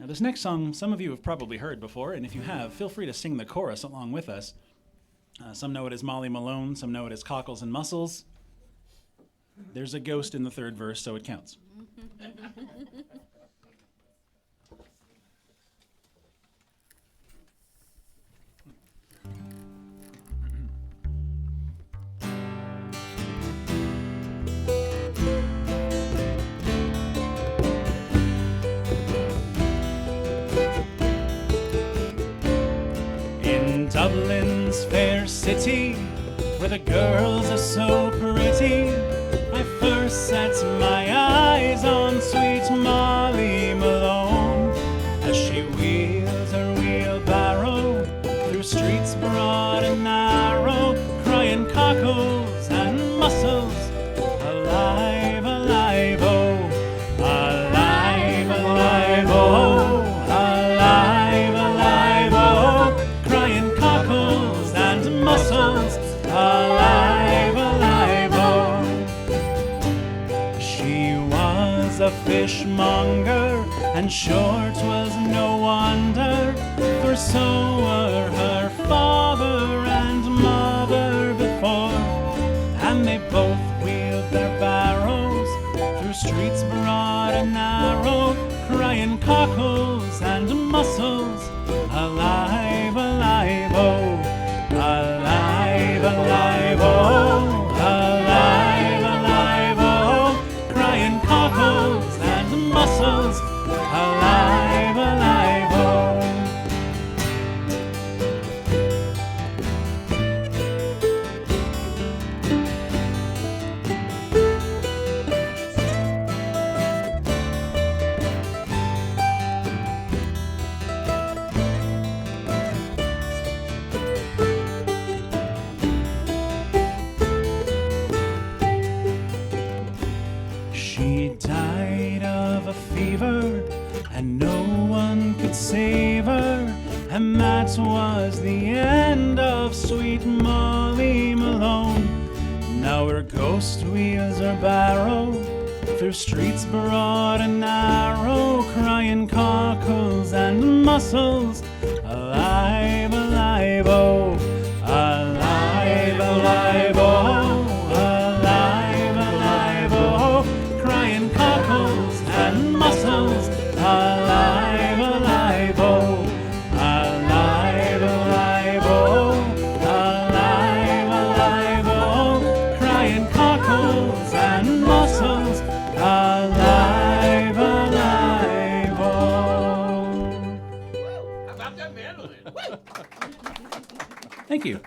This next song, some of you have probably heard before, and if you have, feel free to sing the chorus along with us. Some know it as Malone, some know it as Cockles and Mussels. There's a ghost in the third verse, so it counts. Dublin's fair city, where the girls are so pretty, I first set my eyes on sweet Molly Malone, as she wheels her wheelbarrow through streets broad and narrow, crying cockles and mussels, alive, alive, oh, alive, alive, oh, alive, alive, oh, crying cockles and mussels, alive, alive, oh. She was a fishmonger, and sure 'twas no wonder, for so were her father and mother before, and they both wheeled their barrows through streets broad and narrow, crying cockles and mussels, alive, alive, oh, alive, alive, oh, alive, alive, oh, crying cockles and mussels, alive, alive, oh. She died of a fever, and no one could save her, and that was the end of sweet Molly Malone. Now her ghost wheels her barrow through streets broad and narrow, crying cockles and mussels, alive, alive, oh, alive, alive, oh, alive, alive, oh, crying cockles and mussels, alive, alive, oh, alive, alive, oh, alive, alive, oh, crying cockles and mussels, alive, alive, oh. How about that mandolin? Thank you.